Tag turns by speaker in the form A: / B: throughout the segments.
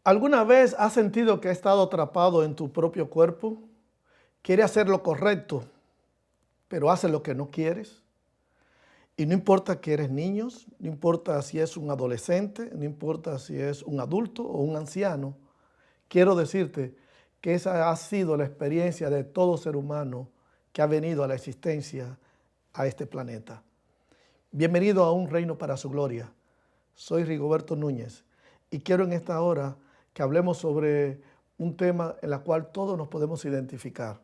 A: ¿Alguna vez has sentido que has estado atrapado en tu propio cuerpo? ¿Quieres hacer lo correcto, pero haces lo que no quieres? Y no importa que eres niño, no importa si es un adolescente, no importa si es un adulto o un anciano, quiero decirte que esa ha sido la experiencia de todo ser humano que ha venido a la existencia a este planeta. Bienvenido a Un Reino para su Gloria. Soy Rigoberto Núñez y quiero en esta hora que hablemos sobre un tema en el cual todos nos podemos identificar.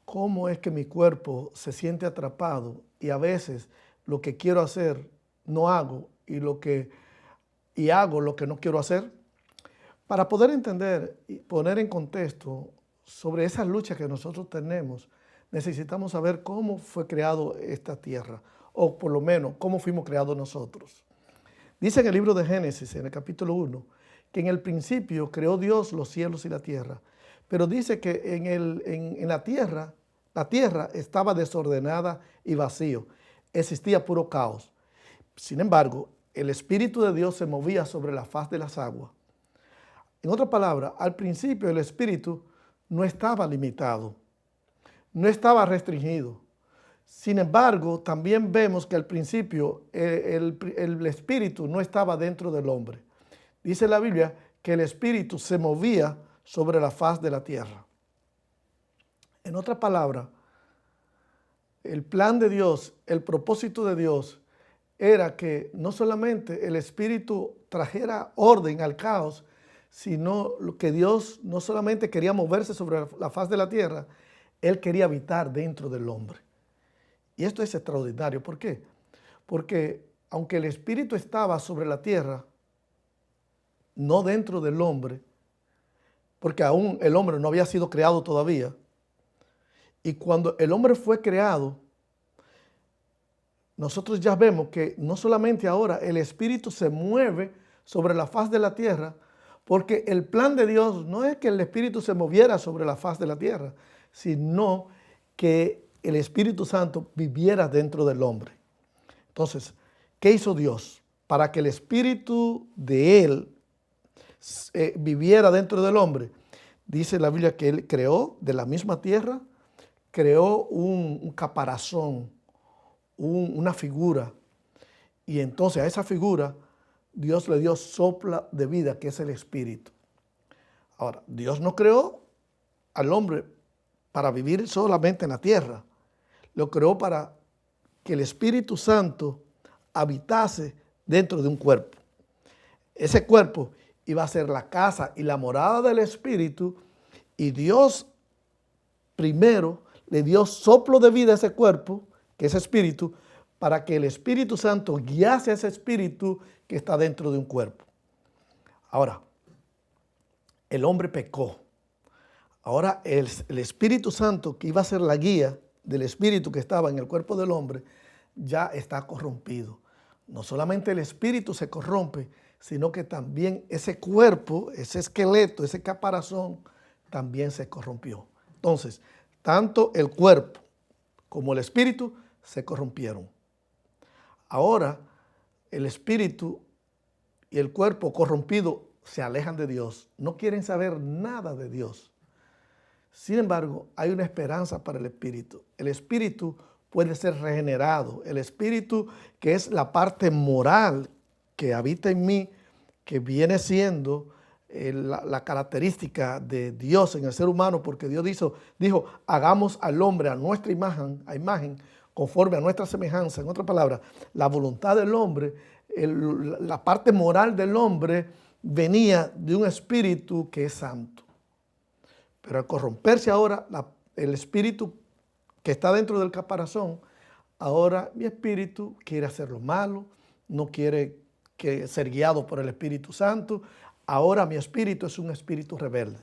A: ¿Cómo es que mi cuerpo se siente atrapado y a veces lo que quiero hacer no hago y hago lo que no quiero hacer? Para poder entender y poner en contexto sobre esas luchas que nosotros tenemos, necesitamos saber cómo fue creado esta tierra, o por lo menos cómo fuimos creados nosotros. Dice en el libro de Génesis, en el capítulo 1, que en el principio creó Dios los cielos y la tierra, pero dice que en la tierra estaba desordenada y vacío, existía puro caos. Sin embargo, el Espíritu de Dios se movía sobre la faz de las aguas. En otras palabras, al principio el Espíritu no estaba limitado, no estaba restringido. Sin embargo, también vemos que al principio el Espíritu no estaba dentro del hombre. Dice la Biblia que el Espíritu se movía sobre la faz de la tierra. En otras palabras, el plan de Dios, el propósito de Dios era que no solamente el Espíritu trajera orden al caos, sino que Dios no solamente quería moverse sobre la faz de la tierra, Él quería habitar dentro del hombre. Y esto es extraordinario. ¿Por qué? Porque aunque el Espíritu estaba sobre la tierra, no dentro del hombre, porque aún el hombre no había sido creado todavía, y cuando el hombre fue creado, nosotros ya vemos que no solamente ahora el Espíritu se mueve sobre la faz de la tierra, porque el plan de Dios no es que el Espíritu se moviera sobre la faz de la tierra, sino que el Espíritu Santo viviera dentro del hombre. Entonces, ¿qué hizo Dios? Para que el Espíritu de Él viviera dentro del hombre. Dice la Biblia que Él creó de la misma tierra, creó un caparazón, una figura. Y entonces a esa figura Dios le dio soplo de vida, que es el Espíritu. Ahora, Dios no creó al hombre para vivir solamente en la tierra. Lo creó para que el Espíritu Santo habitase dentro de un cuerpo. Ese cuerpo iba a ser la casa y la morada del Espíritu, y Dios primero le dio soplo de vida a ese cuerpo, que es espíritu, para que el Espíritu Santo guiase a ese espíritu que está dentro de un cuerpo. Ahora, el hombre pecó. Ahora el Espíritu Santo, que iba a ser la guía del espíritu que estaba en el cuerpo del hombre, ya está corrompido. No solamente el espíritu se corrompe, sino que también ese cuerpo, ese esqueleto, ese caparazón, también se corrompió. Entonces, tanto el cuerpo como el espíritu se corrompieron. Ahora, el espíritu y el cuerpo corrompido se alejan de Dios, no quieren saber nada de Dios. Sin embargo, hay una esperanza para el espíritu. El espíritu puede ser regenerado. El espíritu, que es la parte moral que habita en mí, que viene siendo la característica de Dios en el ser humano, porque Dios dijo, hagamos al hombre a nuestra imagen, conforme a nuestra semejanza. En otras palabras, la voluntad del hombre, la parte moral del hombre venía de un espíritu que es santo. Pero al corromperse ahora el espíritu que está dentro del caparazón, ahora mi espíritu quiere hacer lo malo, no quiere ser guiado por el Espíritu Santo. Ahora mi espíritu es un espíritu rebelde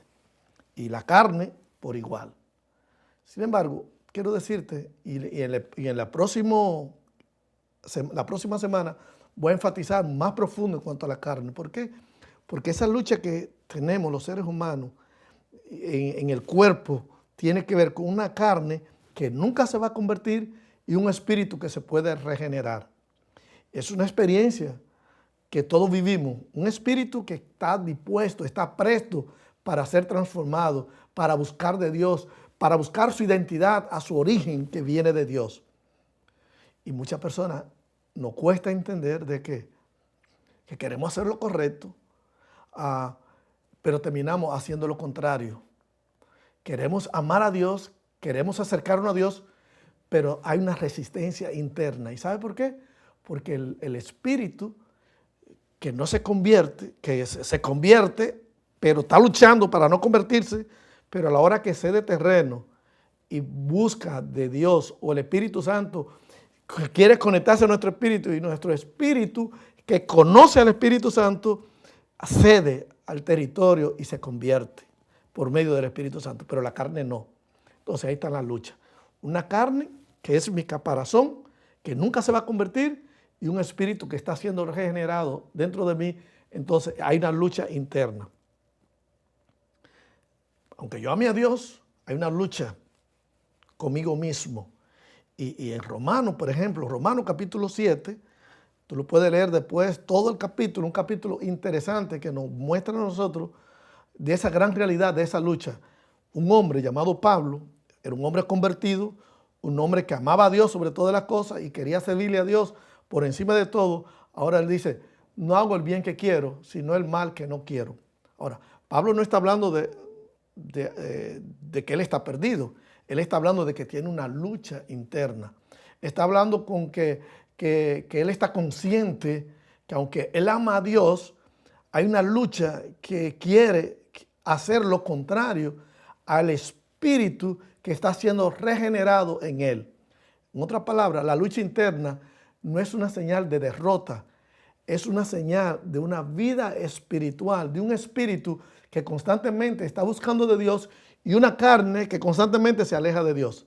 A: y la carne por igual. Sin embargo, quiero decirte, en la próxima semana voy a enfatizar más profundo en cuanto a la carne. ¿Por qué? Porque esa lucha que tenemos los seres humanos en el cuerpo tiene que ver con una carne que nunca se va a convertir y un espíritu que se puede regenerar. Es una experiencia que todos vivimos, un espíritu que está dispuesto, está presto para ser transformado, para buscar de Dios, para buscar su identidad a su origen que viene de Dios. Y muchas personas nos cuesta entender de que queremos hacer lo correcto, pero terminamos haciendo lo contrario. Queremos amar a Dios, queremos acercarnos a Dios, pero hay una resistencia interna. ¿Y sabe por qué? Porque el espíritu que no se convierte, que se convierte, pero está luchando para no convertirse, pero a la hora que cede terreno y busca de Dios o el Espíritu Santo, que quiere conectarse a nuestro espíritu, y nuestro espíritu que conoce al Espíritu Santo cede al territorio y se convierte por medio del Espíritu Santo, pero la carne no. Entonces ahí está la lucha. Una carne que es mi caparazón, que nunca se va a convertir, y un espíritu que está siendo regenerado dentro de mí. Entonces hay una lucha interna. Aunque yo ame a Dios, hay una lucha conmigo mismo. Y en Romanos, por ejemplo, Romanos capítulo 7, tú lo puedes leer después, todo el capítulo, un capítulo interesante que nos muestra a nosotros de esa gran realidad, de esa lucha. Un hombre llamado Pablo, era un hombre convertido, un hombre que amaba a Dios sobre todas las cosas y quería servirle a Dios por encima de todo. Ahora él dice, no hago el bien que quiero, sino el mal que no quiero. Ahora, Pablo no está hablando de que él está perdido. Él está hablando de que tiene una lucha interna. Está hablando con que él está consciente que aunque él ama a Dios, hay una lucha que quiere hacer lo contrario al espíritu que está siendo regenerado en él. En otras palabras, la lucha interna no es una señal de derrota, es una señal de una vida espiritual, de un espíritu que constantemente está buscando de Dios y una carne que constantemente se aleja de Dios.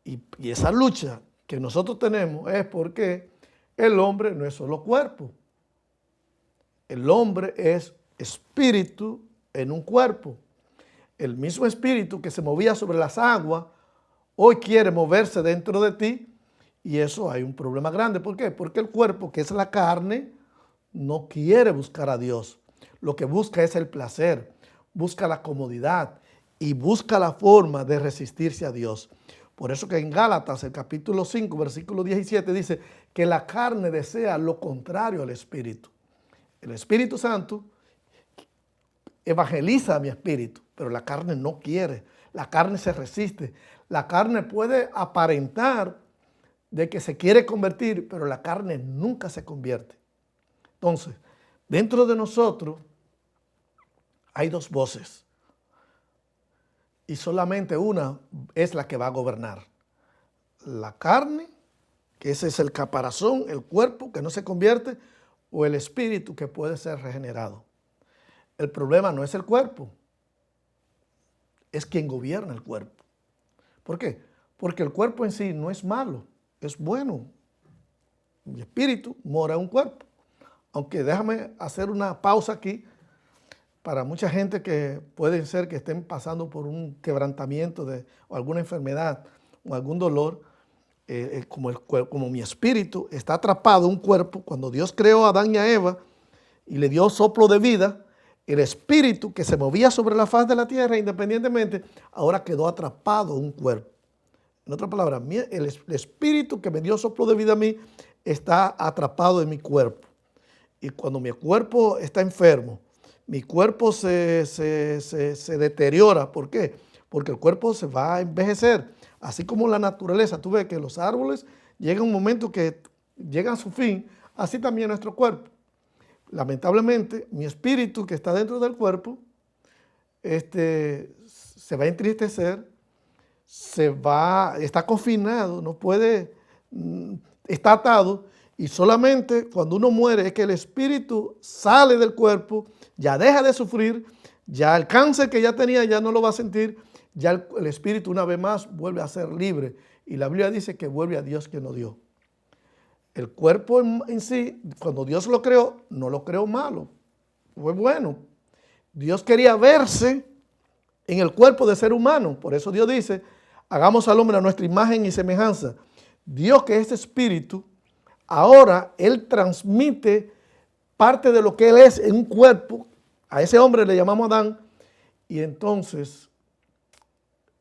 A: Y esa lucha que nosotros tenemos es porque el hombre no es solo cuerpo. El hombre es espíritu en un cuerpo. El mismo espíritu que se movía sobre las aguas, hoy quiere moverse dentro de ti, y eso hay un problema grande. ¿Por qué? Porque el cuerpo, que es la carne, no quiere buscar a Dios. Lo que busca es el placer, busca la comodidad y busca la forma de resistirse a Dios. Por eso que en Gálatas, el capítulo 5, versículo 17, dice que la carne desea lo contrario al Espíritu. El Espíritu Santo evangeliza a mi espíritu, pero la carne no quiere. La carne se resiste. La carne puede aparentar de que se quiere convertir, pero la carne nunca se convierte. Entonces, dentro de nosotros hay dos voces y solamente una es la que va a gobernar. La carne, que ese es el caparazón, el cuerpo que no se convierte, o el espíritu que puede ser regenerado. El problema no es el cuerpo, es quien gobierna el cuerpo. ¿Por qué? Porque el cuerpo en sí no es malo, es bueno. Mi espíritu mora en un cuerpo. Aunque déjame hacer una pausa aquí para mucha gente que puede ser que estén pasando por un quebrantamiento o alguna enfermedad o algún dolor, como mi espíritu está atrapado en un cuerpo. Cuando Dios creó a Adán y a Eva y le dio soplo de vida, el espíritu que se movía sobre la faz de la tierra independientemente, ahora quedó atrapado en un cuerpo. En otras palabras, el espíritu que me dio soplo de vida a mí está atrapado en mi cuerpo. Y cuando mi cuerpo está enfermo, mi cuerpo se deteriora. ¿Por qué? Porque el cuerpo se va a envejecer. Así como la naturaleza, tú ves que los árboles llegan un momento que llegan a su fin, así también nuestro cuerpo. Lamentablemente, mi espíritu que está dentro del cuerpo se va a entristecer, está confinado, no puede, está atado, y solamente cuando uno muere es que el espíritu sale del cuerpo, ya deja de sufrir, ya el cáncer que ya tenía ya no lo va a sentir, ya el espíritu una vez más vuelve a ser libre, y la Biblia dice que vuelve a Dios que nos dio. El cuerpo en sí, cuando Dios lo creó, no lo creó malo, fue bueno. Dios quería verse en el cuerpo de ser humano, por eso Dios dice, hagamos al hombre a nuestra imagen y semejanza. Dios, que es espíritu, ahora Él transmite parte de lo que él es en un cuerpo. A ese hombre le llamamos Adán. Y entonces,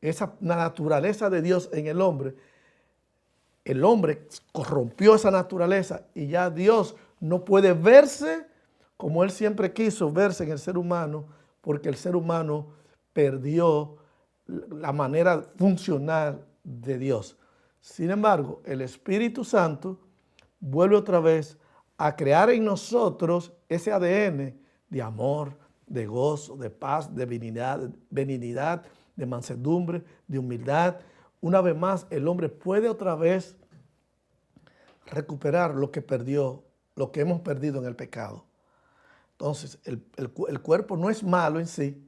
A: esa naturaleza de Dios en el hombre corrompió esa naturaleza y ya Dios no puede verse como él siempre quiso verse en el ser humano, porque el ser humano perdió la manera funcional de Dios. Sin embargo, el Espíritu Santo vuelve otra vez a crear en nosotros ese ADN de amor, de gozo, de paz, de benignidad, de mansedumbre, de humildad. Una vez más, el hombre puede otra vez recuperar lo que perdió, lo que hemos perdido en el pecado. Entonces, el cuerpo no es malo en sí,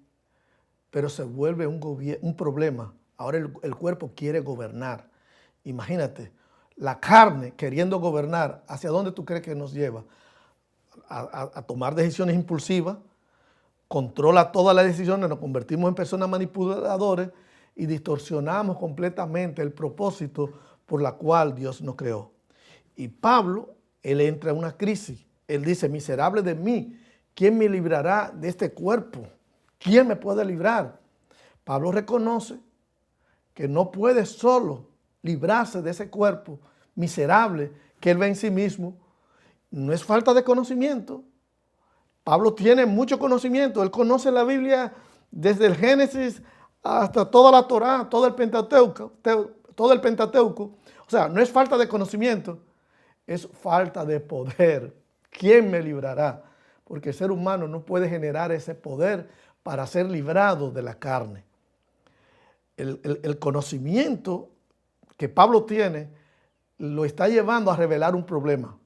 A: pero se vuelve un problema. Ahora el cuerpo quiere gobernar. Imagínate, la carne queriendo gobernar, ¿hacia dónde tú crees que nos lleva? A tomar decisiones impulsivas, controla todas las decisiones, nos convertimos en personas manipuladores y distorsionamos completamente el propósito por la cual Dios nos creó. Y Pablo, él entra en una crisis. Él dice, miserable de mí, ¿quién me librará de este cuerpo? ¿Quién me puede librar? Pablo reconoce que no puede solo librarse de ese cuerpo miserable que él ve en sí mismo. No es falta de conocimiento. Pablo tiene mucho conocimiento. Él conoce la Biblia desde el Génesis hasta toda la Torá, todo el Pentateuco. O sea, no es falta de conocimiento, es falta de poder. ¿Quién me librará? Porque el ser humano no puede generar ese poder para ser librado de la carne. El conocimiento que Pablo tiene lo está llevando a revelar un problema.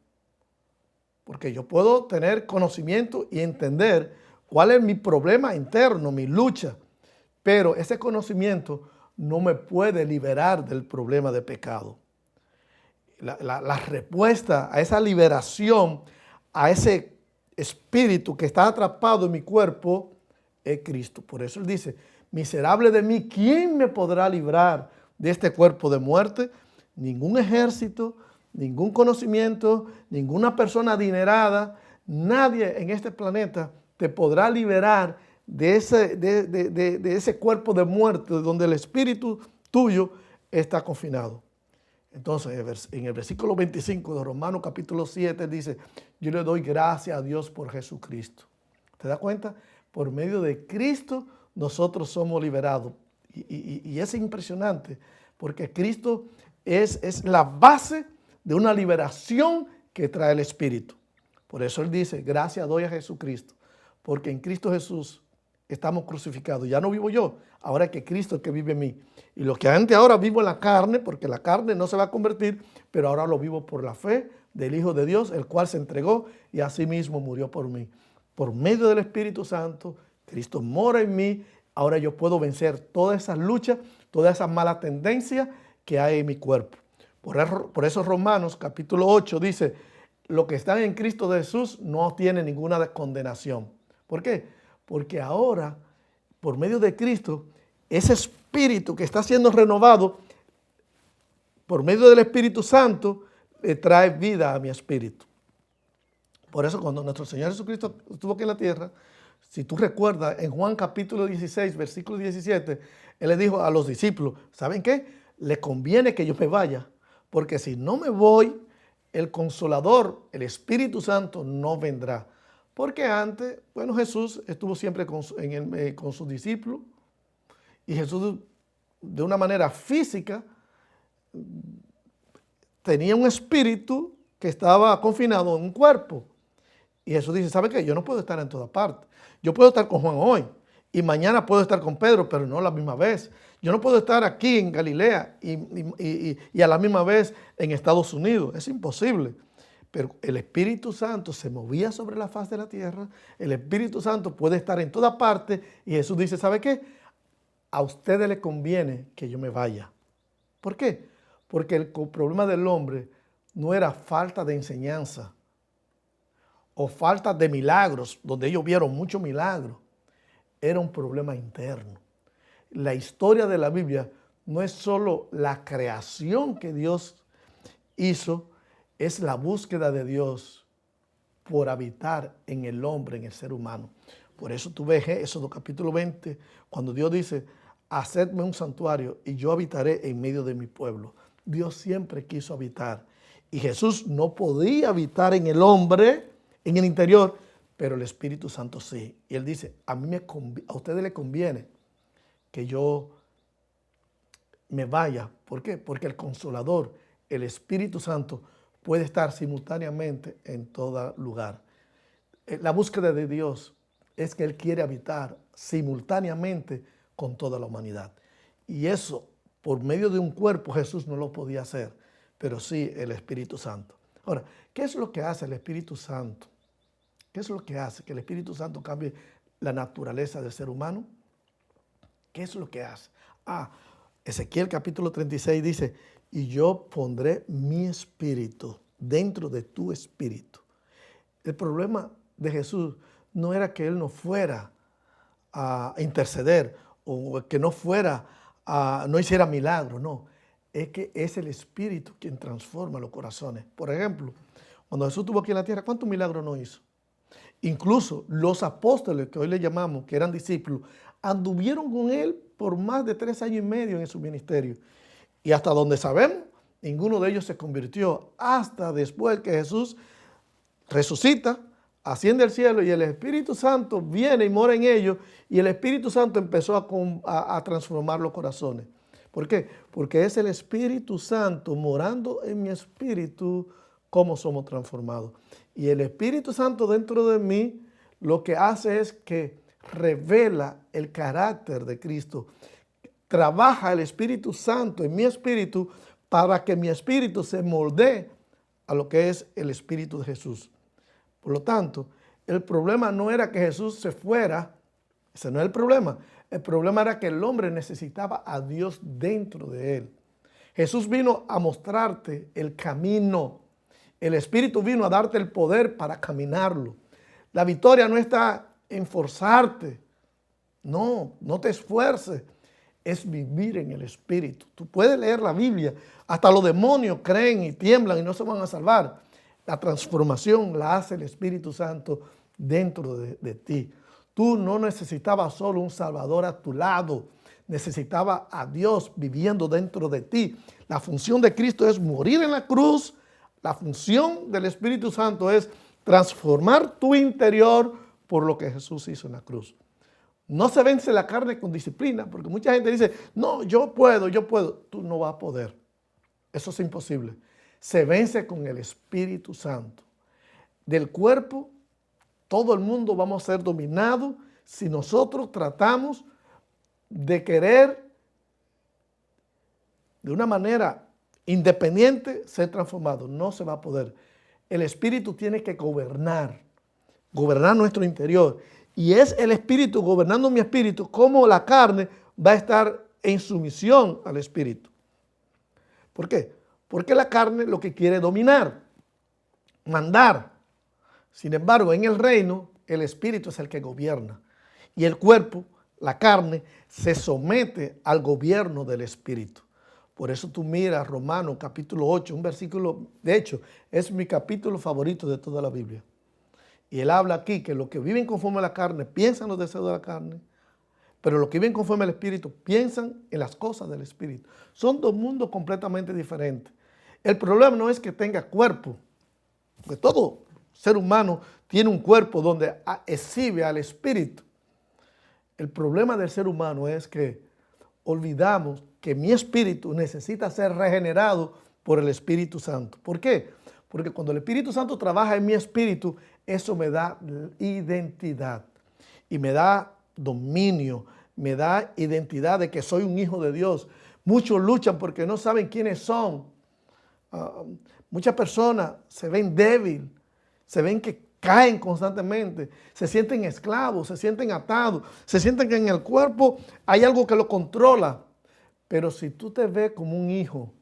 A: Porque yo puedo tener conocimiento y entender cuál es mi problema interno, mi lucha, pero ese conocimiento no me puede liberar del problema de pecado. La respuesta a esa liberación, a ese espíritu que está atrapado en mi cuerpo, es Cristo. Por eso él dice, miserable de mí, ¿quién me podrá librar de este cuerpo de muerte? Ningún ejército, ningún conocimiento, ninguna persona adinerada, nadie en este planeta te podrá liberar de ese cuerpo de muerte donde el espíritu tuyo está confinado. Entonces, en el versículo 25 de Romanos capítulo 7 dice, yo le doy gracias a Dios por Jesucristo. ¿Te das cuenta? Por medio de Cristo nosotros somos liberados. Y es impresionante porque Cristo es la base de una liberación que trae el Espíritu. Por eso él dice, gracias doy a Jesucristo, porque en Cristo Jesús estamos crucificados. Ya no vivo yo, ahora es que Cristo es el que vive en mí. Y lo que antes ahora vivo en la carne, porque la carne no se va a convertir, pero ahora lo vivo por la fe del Hijo de Dios, el cual se entregó y asimismo murió por mí. Por medio del Espíritu Santo, Cristo mora en mí. Ahora yo puedo vencer todas esas luchas, todas esas malas tendencias que hay en mi cuerpo. Por eso Romanos capítulo 8 dice, los que están en Cristo Jesús no tienen ninguna condenación. ¿Por qué? Porque ahora, por medio de Cristo, ese espíritu que está siendo renovado, por medio del Espíritu Santo, le trae vida a mi espíritu. Por eso cuando nuestro Señor Jesucristo estuvo aquí en la tierra, si tú recuerdas, en Juan capítulo 16, versículo 17, Él le dijo a los discípulos, ¿saben qué? Le conviene que yo me vaya, porque si no me voy, el Consolador, el Espíritu Santo, no vendrá. Porque antes, bueno, Jesús estuvo siempre con sus discípulos y Jesús de una manera física tenía un espíritu que estaba confinado en un cuerpo. Y Jesús dice, ¿sabe qué? Yo no puedo estar en todas partes. Yo puedo estar con Juan hoy y mañana puedo estar con Pedro, pero no a la misma vez. Yo no puedo estar aquí en Galilea y a la misma vez en Estados Unidos. Es imposible. Pero el Espíritu Santo se movía sobre la faz de la tierra. El Espíritu Santo puede estar en toda parte. Y Jesús dice, ¿sabe qué? A ustedes les conviene que yo me vaya. ¿Por qué? Porque el problema del hombre no era falta de enseñanza o falta de milagros, donde ellos vieron muchos milagros. Era un problema interno. La historia de la Biblia no es solo la creación que Dios hizo, es la búsqueda de Dios por habitar en el hombre, en el ser humano. Por eso tú ves Éxodo capítulo 20, cuando Dios dice, hacedme un santuario y yo habitaré en medio de mi pueblo. Dios siempre quiso habitar. Y Jesús no podía habitar en el hombre, en el interior, pero el Espíritu Santo sí. Y Él dice, a ustedes les conviene que yo me vaya. ¿Por qué? Porque el Consolador, el Espíritu Santo, puede estar simultáneamente en todo lugar. La búsqueda de Dios es que Él quiere habitar simultáneamente con toda la humanidad. Y eso, por medio de un cuerpo, Jesús no lo podía hacer, pero sí el Espíritu Santo. Ahora, ¿qué es lo que hace el Espíritu Santo? ¿Qué es lo que hace que el Espíritu Santo cambie la naturaleza del ser humano? ¿Qué es lo que hace? Ezequiel capítulo 36 dice, y yo pondré mi espíritu dentro de tu espíritu. El problema de Jesús no era que Él no fuera a interceder o que no fuera no hiciera milagros, no. Es que es el Espíritu quien transforma los corazones. Por ejemplo, cuando Jesús estuvo aquí en la tierra, ¿cuántos milagros no hizo? Incluso los apóstoles, que hoy le llamamos, que eran discípulos, anduvieron con Él por más de 3 años y medio en su ministerio. Y hasta donde sabemos, ninguno de ellos se convirtió hasta después que Jesús resucita, asciende al cielo y el Espíritu Santo viene y mora en ellos, y el Espíritu Santo empezó a transformar los corazones. ¿Por qué? Porque es el Espíritu Santo morando en mi espíritu cómo somos transformados. Y el Espíritu Santo dentro de mí lo que hace es que revela el carácter de Cristo. Trabaja el Espíritu Santo en mi espíritu para que mi espíritu se moldee a lo que es el Espíritu de Jesús. Por lo tanto, el problema no era que Jesús se fuera, ese no es el problema. El problema era que el hombre necesitaba a Dios dentro de él. Jesús vino a mostrarte el camino. El Espíritu vino a darte el poder para caminarlo. La victoria no está en forzarte. No te esfuerces. Es vivir en el Espíritu. Tú puedes leer la Biblia. Hasta los demonios creen y tiemblan y no se van a salvar. La transformación la hace el Espíritu Santo dentro de ti. Tú no necesitabas solo un Salvador a tu lado. Necesitabas a Dios viviendo dentro de ti. La función de Cristo es morir en la cruz. La función del Espíritu Santo es transformar tu interior por lo que Jesús hizo en la cruz. No se vence la carne con disciplina, porque mucha gente dice, no, yo puedo. Tú no vas a poder. Eso es imposible. Se vence con el Espíritu Santo. Del cuerpo, todo el mundo vamos a ser dominados si nosotros tratamos de querer de una manera independiente ser transformado. No se va a poder. El Espíritu tiene que gobernar nuestro interior. Y es el Espíritu gobernando mi espíritu como la carne va a estar en sumisión al Espíritu. ¿Por qué? Porque la carne lo que quiere es dominar, mandar. Sin embargo, en el reino, el Espíritu es el que gobierna. Y el cuerpo, la carne, se somete al gobierno del Espíritu. Por eso tú miras Romanos capítulo 8, un versículo, de hecho, es mi capítulo favorito de toda la Biblia. Y él habla aquí que los que viven conforme a la carne piensan los deseos de la carne, pero los que viven conforme al Espíritu piensan en las cosas del Espíritu. Son dos mundos completamente diferentes. El problema no es que tenga cuerpo, porque todo ser humano tiene un cuerpo donde exhibe al Espíritu. El problema del ser humano es que olvidamos que mi espíritu necesita ser regenerado por el Espíritu Santo. ¿Por qué? Porque cuando el Espíritu Santo trabaja en mi espíritu, eso me da identidad y me da dominio, me da identidad de que soy un hijo de Dios. Muchos luchan porque no saben quiénes son. Muchas personas se ven débiles, se ven que caen constantemente, se sienten esclavos, se sienten atados, se sienten que en el cuerpo hay algo que lo controla. Pero si tú te ves como un hijo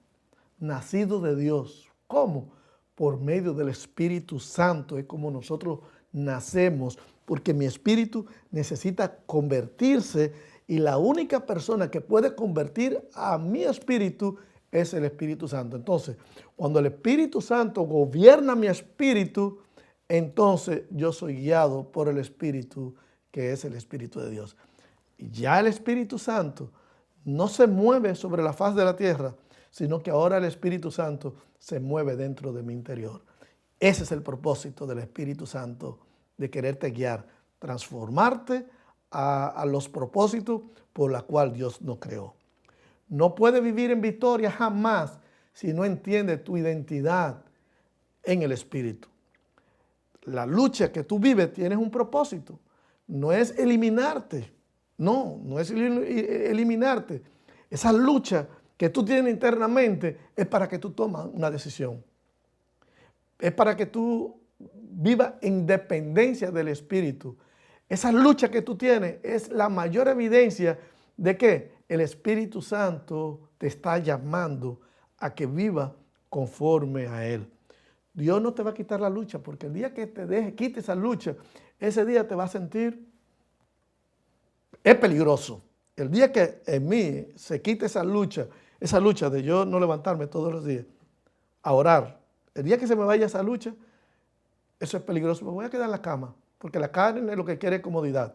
A: nacido de Dios, ¿cómo? Por medio del Espíritu Santo es como nosotros nacemos, porque mi espíritu necesita convertirse y la única persona que puede convertir a mi espíritu es el Espíritu Santo. Entonces, cuando el Espíritu Santo gobierna mi espíritu, entonces yo soy guiado por el Espíritu, que es el Espíritu de Dios. Y ya el Espíritu Santo no se mueve sobre la faz de la tierra, sino que ahora el Espíritu Santo se mueve dentro de mi interior. Ese es el propósito del Espíritu Santo, de quererte guiar, transformarte a los propósitos por los cuales Dios nos creó. No puedes vivir en victoria jamás si no entiendes tu identidad en el Espíritu. La lucha que tú vives tienes un propósito. No es eliminarte. No es eliminarte. Esa lucha que tú tienes internamente es para que tú tomes una decisión. Es para que tú vivas en dependencia del Espíritu. Esa lucha que tú tienes es la mayor evidencia de que el Espíritu Santo te está llamando a que viva conforme a Él. Dios no te va a quitar la lucha, porque el día que te quite esa lucha, ese día te vas a sentir, es peligroso. El día que en mí se quite esa lucha de yo no levantarme todos los días a orar, el día que se me vaya esa lucha, eso es peligroso. Me voy a quedar en la cama, porque la carne lo que quiere es comodidad.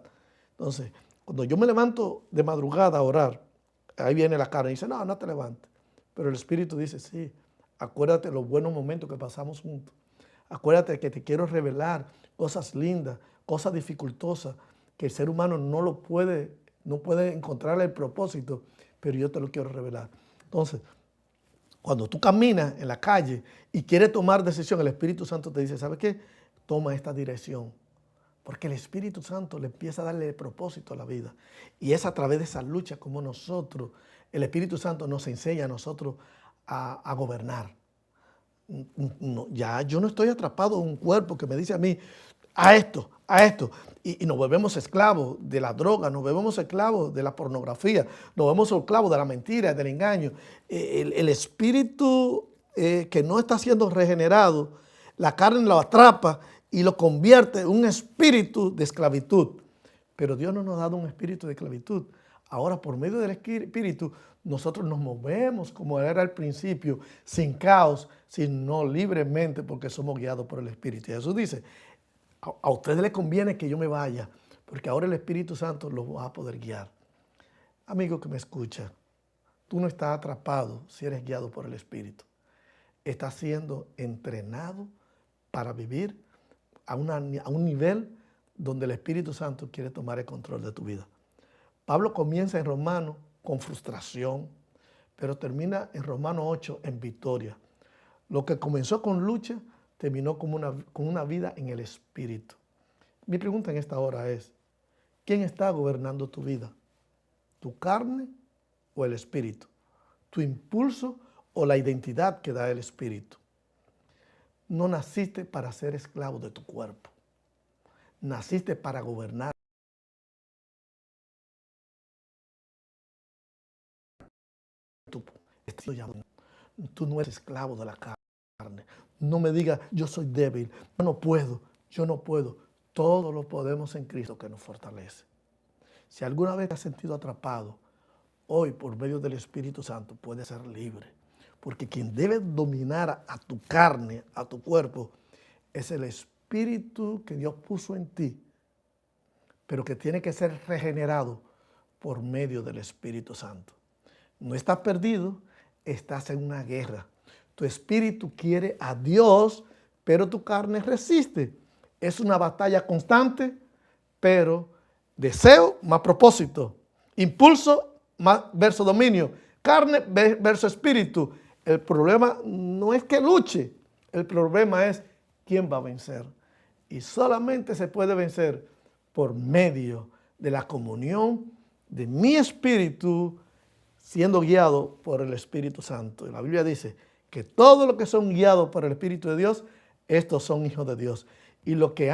A: Entonces, cuando yo me levanto de madrugada a orar, ahí viene la carne y dice, no te levantes. Pero el Espíritu dice, sí, acuérdate de los buenos momentos que pasamos juntos. Acuérdate que te quiero revelar cosas lindas, cosas dificultosas, que el ser humano no puede encontrar el propósito, pero yo te lo quiero revelar. Entonces, cuando tú caminas en la calle y quieres tomar decisión, el Espíritu Santo te dice, ¿sabes qué? Toma esta dirección. Porque el Espíritu Santo le empieza a darle propósito a la vida. Y es a través de esa lucha como nosotros, el Espíritu Santo nos enseña a nosotros a gobernar. No, ya yo no estoy atrapado en un cuerpo que me dice a mí, a esto. Y nos volvemos esclavos de la droga, nos volvemos esclavos de la pornografía, nos volvemos esclavos de la mentira, del engaño. El espíritu que no está siendo regenerado, la carne lo atrapa y lo convierte en un espíritu de esclavitud. Pero Dios no nos ha dado un espíritu de esclavitud. Ahora, por medio del Espíritu, nosotros nos movemos como era al principio, sin caos, sino libremente, porque somos guiados por el Espíritu. Y Jesús dice, a ustedes les conviene que yo me vaya, porque ahora el Espíritu Santo los va a poder guiar. Amigo que me escucha, tú no estás atrapado si eres guiado por el Espíritu. Estás siendo entrenado para vivir a un nivel donde el Espíritu Santo quiere tomar el control de tu vida. Pablo comienza en Romanos con frustración, pero termina en Romanos 8 en victoria. Lo que comenzó con lucha, terminó con una vida en el Espíritu. Mi pregunta en esta hora es, ¿quién está gobernando tu vida? ¿Tu carne o el Espíritu? ¿Tu impulso o la identidad que da el Espíritu? No naciste para ser esclavo de tu cuerpo. Naciste para gobernar. Tú no eres esclavo de la carne. No me digas, yo soy débil, yo no puedo. Todo lo podemos en Cristo que nos fortalece. Si alguna vez te has sentido atrapado, hoy por medio del Espíritu Santo puedes ser libre. Porque quien debe dominar a tu carne, a tu cuerpo, es el Espíritu que Dios puso en ti, pero que tiene que ser regenerado por medio del Espíritu Santo. No estás perdido, estás en una guerra. Tu espíritu quiere a Dios, pero tu carne resiste. Es una batalla constante, pero deseo más propósito. Impulso más versus dominio. Carne versus espíritu. El problema no es que luche, el problema es quién va a vencer. Y solamente se puede vencer por medio de la comunión de mi espíritu siendo guiado por el Espíritu Santo. Y la Biblia dice que todos los que son guiados por el Espíritu de Dios, estos son hijos de Dios. Y lo que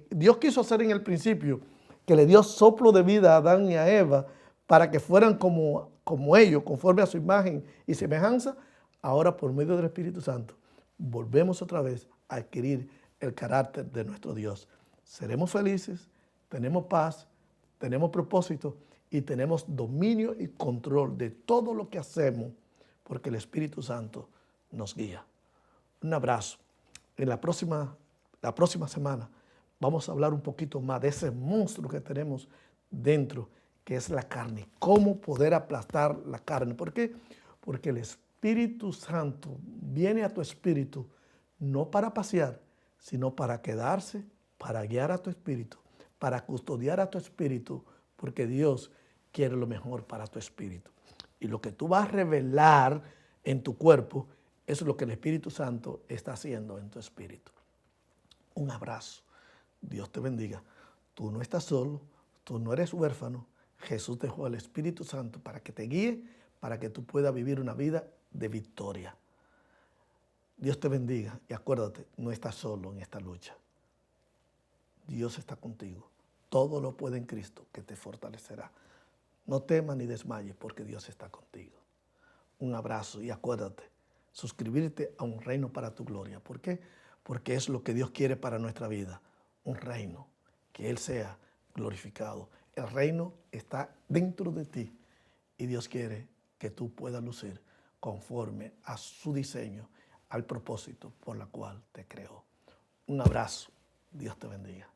A: Dios quiso hacer en el principio, que le dio soplo de vida a Adán y a Eva para que fueran como ellos, conforme a su imagen y semejanza, ahora por medio del Espíritu Santo volvemos otra vez a adquirir el carácter de nuestro Dios. Seremos felices, tenemos paz, tenemos propósito y tenemos dominio y control de todo lo que hacemos porque el Espíritu Santo nos guía. Un abrazo. En la próxima la próxima semana vamos a hablar un poquito más de ese monstruo que tenemos dentro, que es la carne. Cómo poder aplastar la carne. ¿Por qué? Porque el Espíritu Santo viene a tu espíritu no para pasear, sino para quedarse, para guiar a tu espíritu, para custodiar a tu espíritu, porque Dios quiere lo mejor para tu espíritu. Y lo que tú vas a revelar en tu cuerpo es lo que el Espíritu Santo está haciendo en tu espíritu. Un abrazo. Dios te bendiga. Tú no estás solo, tú no eres huérfano. Jesús dejó al Espíritu Santo para que te guíe, para que tú puedas vivir una vida de victoria. Dios te bendiga y acuérdate, no estás solo en esta lucha. Dios está contigo. Todo lo puede en Cristo que te fortalecerá. No temas ni desmayes porque Dios está contigo. Un abrazo y acuérdate, suscribirte a un reino para tu gloria. ¿Por qué? Porque es lo que Dios quiere para nuestra vida. Un reino, que Él sea glorificado. El reino está dentro de ti y Dios quiere que tú puedas lucir conforme a su diseño, al propósito por la cual te creó. Un abrazo. Dios te bendiga.